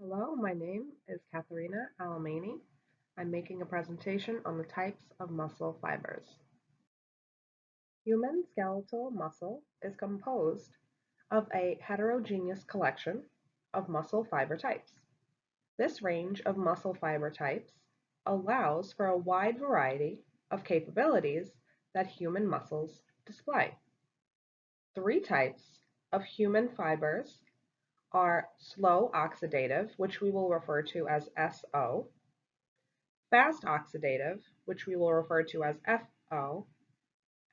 Hello, my name is Katharina Alamani. I'm making a presentation on the types of muscle fibers. Human skeletal muscle is composed of a heterogeneous collection of muscle fiber types. This range of muscle fiber types allows for a wide variety of capabilities that human muscles display. Three types of human fibers are slow oxidative, which we will refer to as SO, fast oxidative, which we will refer to as FO,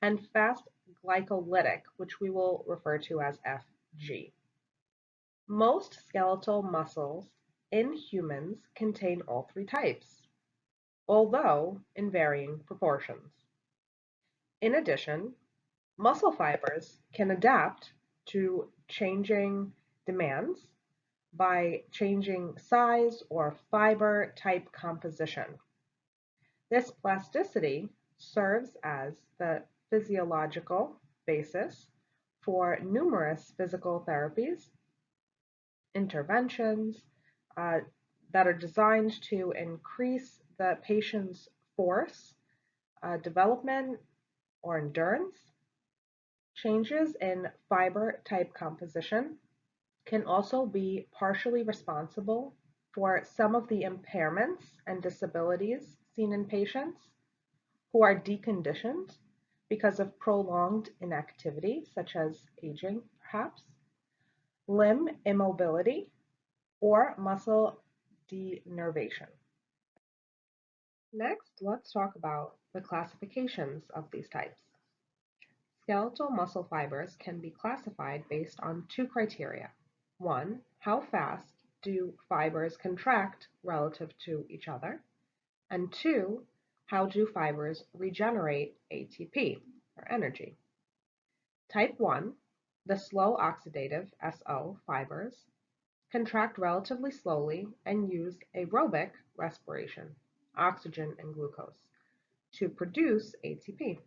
and fast glycolytic, which we will refer to as FG. Most skeletal muscles in humans contain all three types, although in varying proportions. In addition, muscle fibers can adapt to changing demands by changing size or fiber type composition. This plasticity serves as the physiological basis for numerous physical therapies, interventions uh, that are designed to increase the patient's force, development, or endurance. Changes in fiber type composition can also be partially responsible for some of the impairments and disabilities seen in patients who are deconditioned because of prolonged inactivity, such as aging perhaps, limb immobility, or muscle denervation. Next, let's talk about the classifications of these types. Skeletal muscle fibers can be classified based on two criteria. One, how fast do fibers contract relative to each other? And two, how do fibers regenerate ATP, or energy? Type 1, the slow oxidative SO fibers, contract relatively slowly and use aerobic respiration, oxygen and glucose, to produce ATP.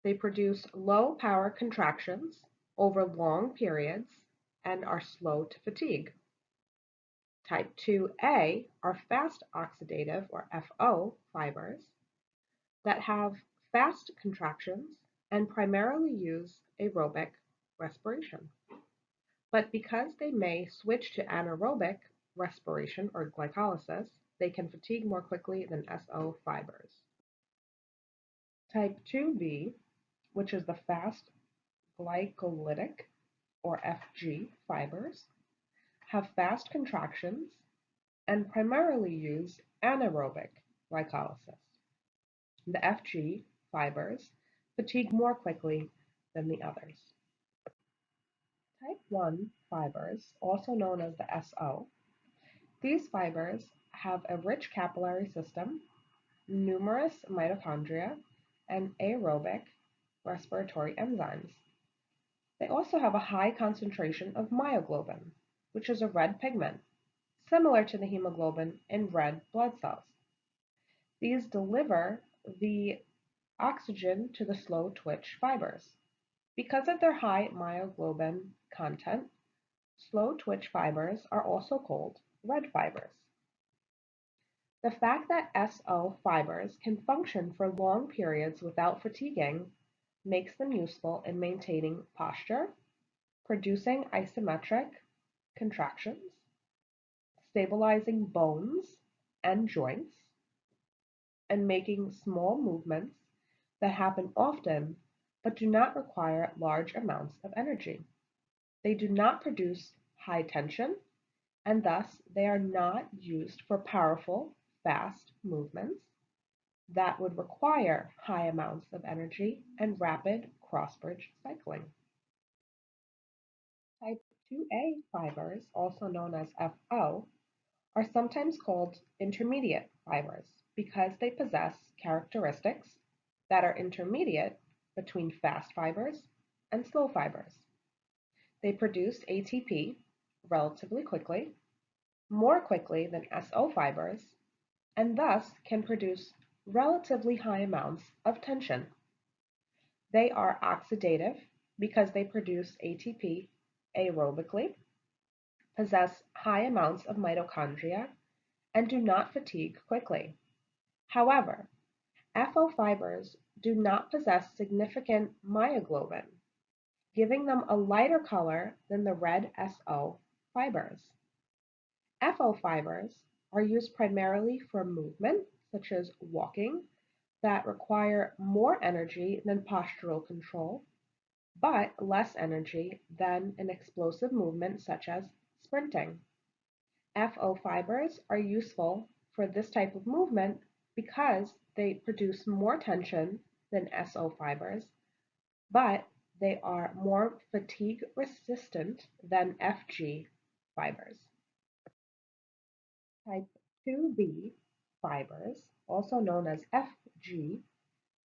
They produce low power contractions over long periods and are slow to fatigue. Type 2A are fast oxidative or FO fibers that have fast contractions and primarily use aerobic respiration. But because they may switch to anaerobic respiration or glycolysis, they can fatigue more quickly than SO fibers. Type 2B, which is the fast glycolytic or FG fibers, have fast contractions and primarily use anaerobic glycolysis. The FG fibers fatigue more quickly than the others. Type 1 fibers, also known as the SO, these fibers have a rich capillary system, numerous mitochondria, and aerobic respiratory enzymes. They also have a high concentration of myoglobin, which is a red pigment, similar to the hemoglobin in red blood cells. These deliver the oxygen to the slow twitch fibers. Because of their high myoglobin content, slow twitch fibers are also called red fibers. The fact that SO fibers can function for long periods without fatiguing makes them useful in maintaining posture, producing isometric contractions, stabilizing bones and joints, and making small movements that happen often but do not require large amounts of energy. They do not produce high tension, and thus they are not used for powerful, fast movements that would require high amounts of energy and rapid cross-bridge cycling. Type 2A fibers, also known as FO, are sometimes called intermediate fibers because they possess characteristics that are intermediate between fast fibers and slow fibers. They produce ATP relatively quickly, more quickly than SO fibers, and thus can produce relatively high amounts of tension. They are oxidative because they produce ATP aerobically, possess high amounts of mitochondria, and do not fatigue quickly. However, FO fibers do not possess significant myoglobin, giving them a lighter color than the red SO fibers. FO fibers are used primarily for movement, such as walking, that require more energy than postural control, but less energy than an explosive movement such as sprinting. FO fibers are useful for this type of movement because they produce more tension than SO fibers, but they are more fatigue resistant than FG fibers. Type 2B fibers, also known as FG,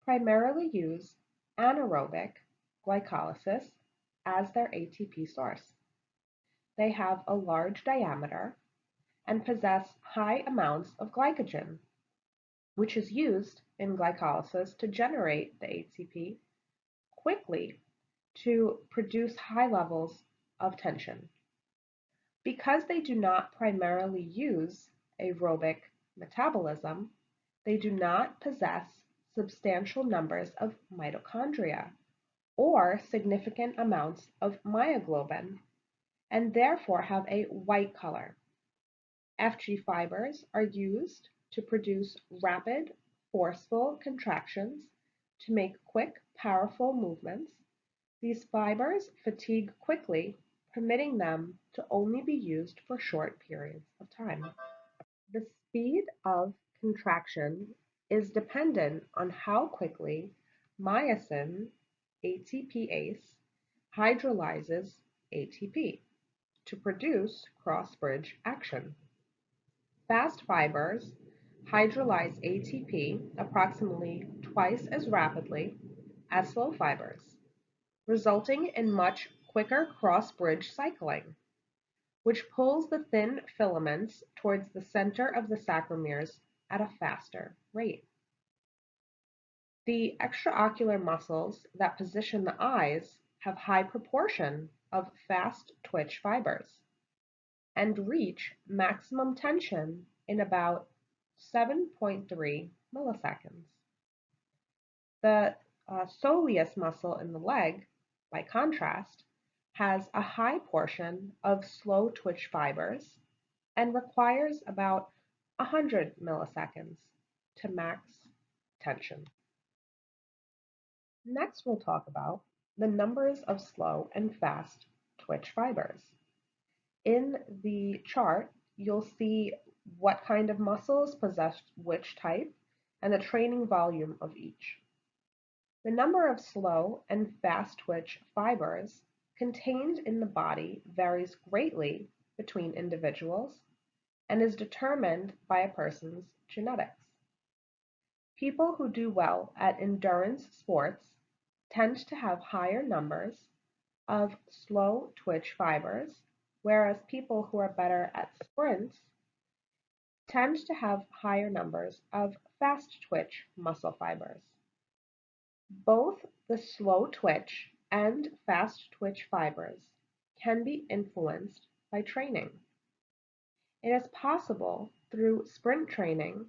primarily use anaerobic glycolysis as their ATP source. They have a large diameter and possess high amounts of glycogen, which is used in glycolysis to generate the ATP quickly to produce high levels of tension. Because they do not primarily use aerobic metabolism, they do not possess substantial numbers of mitochondria or significant amounts of myoglobin, and therefore have a white color. FG fibers are used to produce rapid, forceful contractions to make quick, powerful movements. These fibers fatigue quickly, permitting them to only be used for short periods of time. The speed of contraction is dependent on how quickly myosin ATPase hydrolyzes ATP to produce cross-bridge action. Fast fibers hydrolyze ATP approximately twice as rapidly as slow fibers, resulting in much quicker cross-bridge cycling, which pulls the thin filaments towards the center of the sarcomeres at a faster rate. The extraocular muscles that position the eyes have high proportion of fast twitch fibers and reach maximum tension in about 7.3 milliseconds. The soleus muscle in the leg, by contrast, has a high portion of slow twitch fibers and requires about 100 milliseconds to max tension. Next, we'll talk about the numbers of slow and fast twitch fibers. In the chart, you'll see what kind of muscles possess which type and the training volume of each. The number of slow and fast twitch fibers contained in the body varies greatly between individuals and is determined by a person's genetics. People who do well at endurance sports tend to have higher numbers of slow twitch fibers, whereas people who are better at sprints tend to have higher numbers of fast twitch muscle fibers. Both the slow twitch and fast twitch fibers can be influenced by training. It is possible through sprint training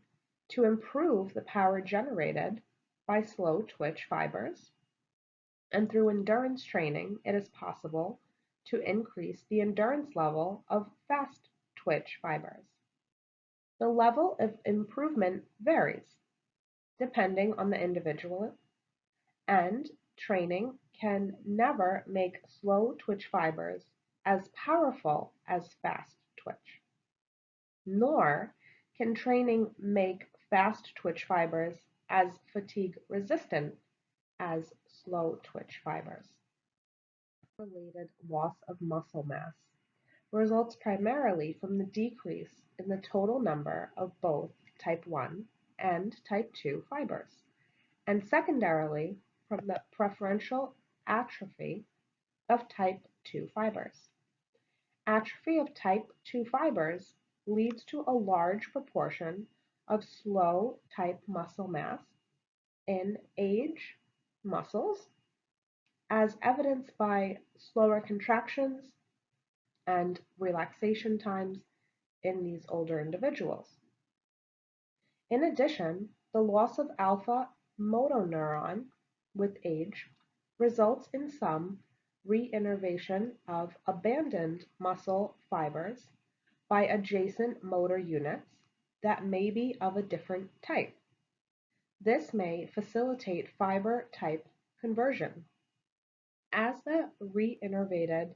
to improve the power generated by slow twitch fibers, and through endurance training it is possible to increase the endurance level of fast twitch fibers. The level of improvement varies depending on the individual, and training can never make slow twitch fibers as powerful as fast twitch. Nor can training make fast twitch fibers as fatigue resistant as slow twitch fibers. Related loss of muscle mass results primarily from the decrease in the total number of both type 1 and type 2 fibers, and secondarily from the preferential atrophy of type 2 fibers. Atrophy of type 2 fibers leads to a large proportion of slow type muscle mass in age muscles, as evidenced by slower contractions and relaxation times in these older individuals. In addition, the loss of alpha motoneuron with age results in some reinnervation of abandoned muscle fibers by adjacent motor units that may be of a different type. This may facilitate fiber type conversion. As the reinnervated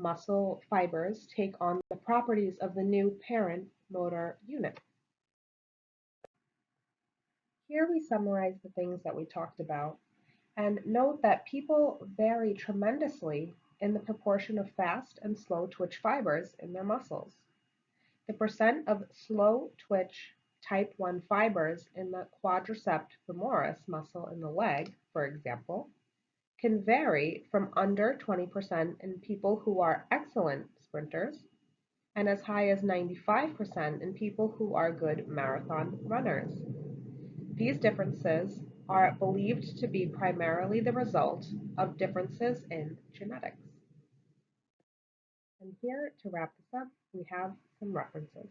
muscle fibers take on the properties of the new parent motor unit. Here we summarize the things that we talked about and note that people vary tremendously in the proportion of fast and slow twitch fibers in their muscles. The percent of slow twitch type 1 fibers in the quadriceps femoris muscle in the leg, for example, can vary from under 20% in people who are excellent sprinters and as high as 95% in people who are good marathon runners. These differences are believed to be primarily the result of differences in genetics. And here, to wrap this up, we have some references.